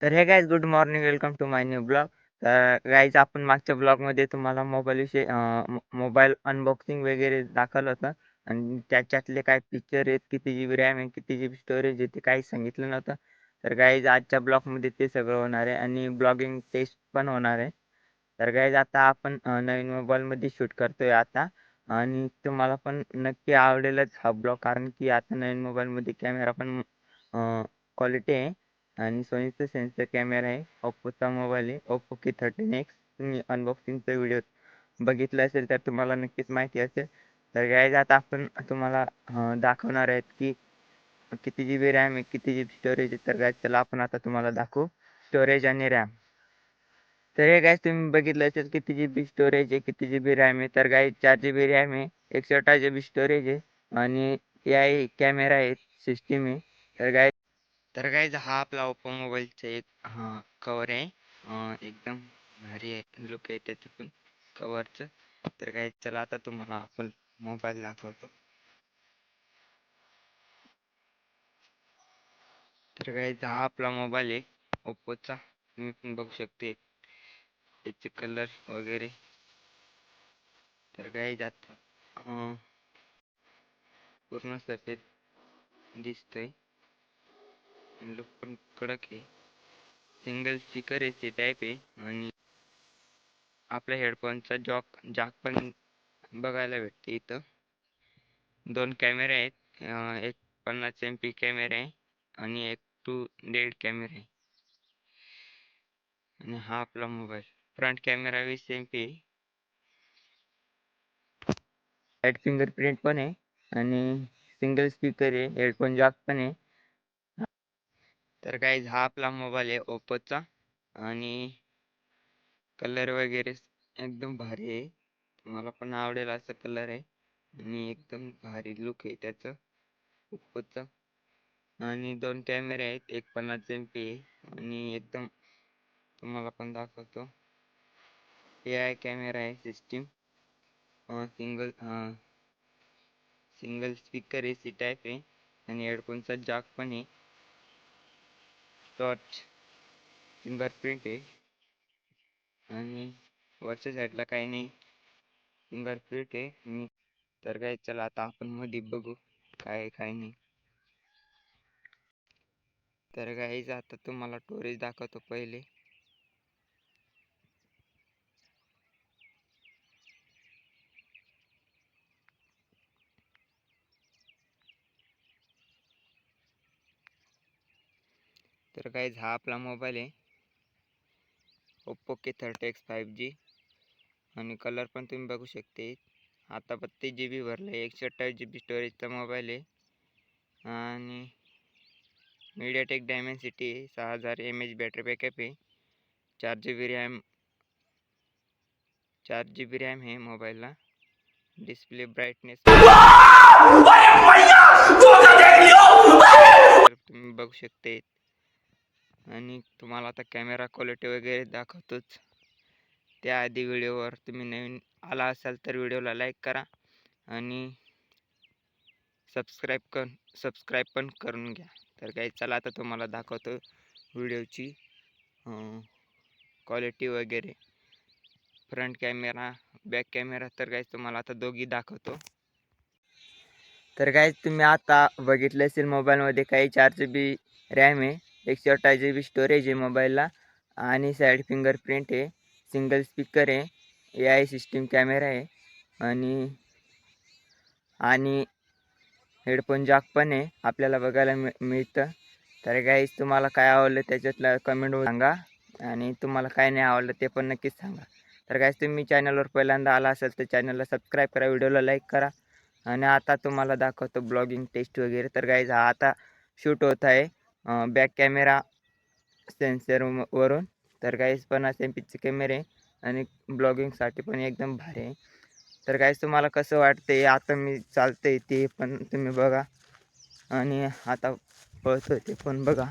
तर hey guys good morning welcome to my new blog. तर guys आपण मागच्या ब्लॉगमध्ये तुम्हाला मोबाईलविषयी मोबाईल अनबॉक्सिंग वगैरे दाखवलं होतं आणि त्याच्यातले काय फीचर आहेत, किती जी बी रॅम आहे, किती जी बी स्टोरेज आहे, ते काही सांगितलं नव्हतं. तर गाईज आजच्या ब्लॉगमध्ये ते सगळं होणार आहे आणि ब्लॉगिंग टेस्ट पण होणार आहे. तर गाईज आता आपण नवीन मोबाईलमध्ये शूट करतोय आता आणि तुम्हाला पण नक्की आवडेलच हा ब्लॉग, कारण की आता नवीन मोबाईलमध्ये कॅमेरा पण क्वालिटी आहे आणि सोनीचा सेन्सर कॅमेरा आहे. ओप्पोचा मोबाईल आहे, ओप्पो K13X. तुम्ही अनबॉक्सिंगचा व्हिडिओ बघितला असेल तर तुम्हाला नक्कीच माहिती असेल. तर गाईज आता आपण तुम्हाला दाखवणार आहेत की किती जी बी रॅम आहे, किती जी बी स्टोरेज आहे. तर गाईज चला आपण आता तुम्हाला दाखवू स्टोरेज आणि रॅम. तर हे गाईज तुम्ही बघितलं असेल किती जी बी स्टोरेज आहे, किती जी बी रॅम आहे. तर गाईज 4 जी बी रॅम आहे, 128 जी बी स्टोरेज आहे आणि AI कॅमेरा आहे, सिस्टीम आहे. तर गाईज हा आपला ओप्पो मोबाईलचा एक कवर आहे. एकदम भारी आहे, लुक आहे त्याचं पण कवरचं. तर गाईज चला आता तुम्हाला आपण मोबाईल दाखवतो. तर गाईज हा आपला मोबाईल आहे ओप्पोचा. तुम्ही पण बघू शकते त्याचे कलर वगैरे. तर गाईज आता पूर्ण सफेद दिसतोय, लुक पण कडक आहे. सिंगल स्पीकर आहे, सी टाईप आहे आणि आपल्या हेडफोनचा जॅक पण बघायला भेटते इथं. 2 कॅमेरे आहेत. एक 50 MP कॅमेरा आहे आणि एक 2 कॅमेरा आहे. आणि हा आपला मोबाईल. फ्रंट कॅमेरा 20 MP आहे. साइड फिंगरप्रिंट पण आहे आणि सिंगल स्पीकर आहे, हेडफोन जॅक पण आहे. तर गाईज हा आपला मोबाईल आहे ओप्पोचा आणि कलर वगैरे एकदम भारी आहे. तुम्हाला पण आवडेल असा कलर आहे आणि एकदम भारी लुक आहे त्याचं ओप्पोचं. आणि 2 कॅमेरे आहेत, एक 50 MP आहे आणि एकदम तुम्हाला पण दाखवतो. AI कॅमेरा आहे सिस्टीम. सिंगल सिंगल स्पीकर आहे, सी टाईप आहे आणि हेडफोनचा जॅक पण आहे. टच फिंगरप्रिंट आहे आणि वरच्या साईडला काही नाही, फिंगरप्रिंट आहे. तर काय चला आता आपण मध्ये बघू काय काय नाही. तर गाईज आता तुम्हाला स्टोरेज दाखवतो पहिले. तर गाईज हा आपला मोबाईल आहे ओप्पो K30X 5G आणि कलर पण तुम्ही बघू शकते. आता 32 GB भरलं आहे, 128 GB स्टोरेजचा मोबाईल आहे आणि मीडियाटेक डायमेन्सिटी 6000 mAh बॅटरी बॅकअप आहे. 4 GB रॅम आहे मोबाईलला. डिस्प्ले ब्राईटनेस तुम्ही बघू शकते आणि तुम्हाला आता कॅमेरा क्वालिटी वगैरे दाखवतोच. त्याआधी व्हिडिओवर तुम्ही नवीन आला असाल तर व्हिडिओला लाईक करा आणि सबस्क्राईब पण करून घ्या. तर काही चला आता तुम्हाला दाखवतो व्हिडिओची क्वालिटी वगैरे. Front camera, back camera. तर काही तुम्हाला आता दोघी दाखवतो. तर काय तुम्ही आता बघितलं असेल मोबाईलमध्ये काही 4 GB रॅम आहे, 128 GB स्टोरेज आहे मोबाईलला आणि साईड फिंगरप्रिंट आहे, सिंगल स्पीकर आहे, AI सिस्टीम कॅमेरा आहे आणि आणि हेडफोन जॅक पण आहे आपल्याला बघायला मिळतं. तर गाईज तुम्हाला काय आवडलं त्याच्यातलं कमेंटवर सांगा आणि तुम्हाला काय नाही आवडलं ते पण नक्कीच सांगा. तर गाईज तुम्ही चॅनलवर पहिल्यांदा आला असेल तर चॅनलला सबस्क्राईब करा, व्हिडिओला लाईक करा आणि आता तुम्हाला दाखवतो ब्लॉगिंग टेस्ट वगैरे. तर गाईज हा आता शूट होत आहे बॅक कॅमेरा सेन्सर वरून. तर गाईज 50 MPचे कॅमेरे आणि ब्लॉगिंगसाठी पण एकदम भारी आहे. तर गाईज तुम्हाला कसं वाटते आता मी चालतंय ते पण तुम्ही बघा आणि आता पळतोय ते पण बघा.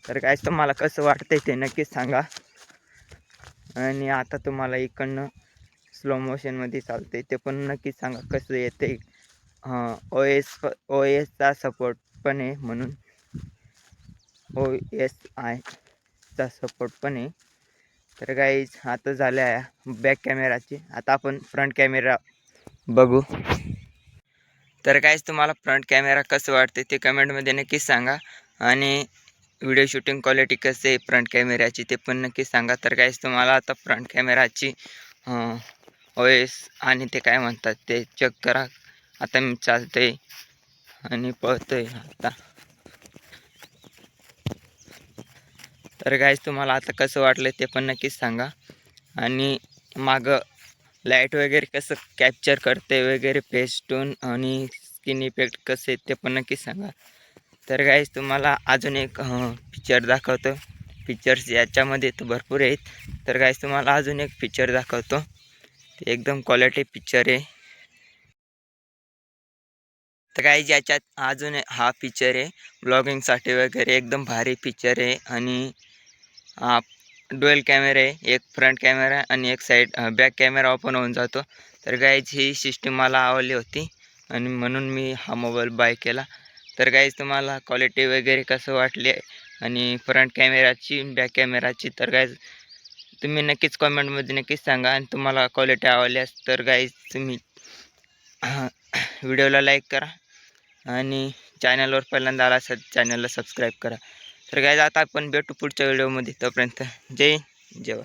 तर गाईज तुम्हाला कसं वाटतंय ते नक्कीच सांगा आणि आता तुम्हाला इकडनं स्लो मोशनमध्ये चालतंय ते पण नक्कीच सांगा कसं येते. OSचा सपोर्ट पण आहे म्हणून OS आहे. चा सपोर्ट पण आहे. तर गाईज आता झालं आहे बॅक कॅमेराची, आता आपण फ्रंट कॅमेरा बघू. तर गाईज तुम्हाला फ्रंट कॅमेरा कसं वाटते ते कमेंटमध्ये नक्कीच सांगा, आणि व्हिडिओ शूटिंग क्वालिटी कसे आहे फ्रंट कॅमेऱ्याची ते पण नक्की सांगा. तर गाईज तुम्हाला आता फ्रंट कॅमेराची OS आणि ते काय म्हणतात ते चेक करा. आता मी चालतोय आणि पळतोय आता. तर गाईज तुम्हाला आता कसं वाटलं ते पण नक्कीच सांगा, आणि मागं लाईट वगैरे कसं कॅप्चर करते वगैरे, फेस्टून आणि स्किन इफेक्ट कसे ते पण नक्कीच सांगा. तर गाईज तुम्हाला अजून एक पिक्चर दाखवतो. पिक्चर्स याच्यामध्ये तर भरपूर आहेत. तर गाईज तुम्हाला अजून एक पिक्चर दाखवतो, ते एकदम क्वालिटी पिक्चर आहे. तर गाईज याच्यात अजून हा पिक्चर आहे ब्लॉगिंगसाठी वगैरे, एकदम भारी पिक्चर आहे. आणि डुएल कॅमेरा आहे, एक फ्रंट कॅमेरा आणि एक साईड बॅक कॅमेरा ओपन होऊन जातो. तर गाईज ही सिस्टीम मला आवडली होती आणि म्हणून मी हा मोबाईल बाय केला. तर गाईज तुम्हाला क्वालिटी वगैरे कसं वाटले आणि फ्रंट कॅमेराची बॅक कॅमेराची, तर गाईज तुम्ही नक्कीच कॉमेंटमध्ये नक्कीच सांगा. आणि तुम्हाला क्वालिटी आवडल्यास तर गाईज तुम्ही व्हिडिओला लाईक करा, आणि चॅनलवर पहिल्यांदा आला असेल चॅनलला सबस्क्राईब करा. तर गाईज आता आपण भेटू पुढच्या व्हिडिओमध्ये. तोपर्यंत जय हिंद, जय भारत.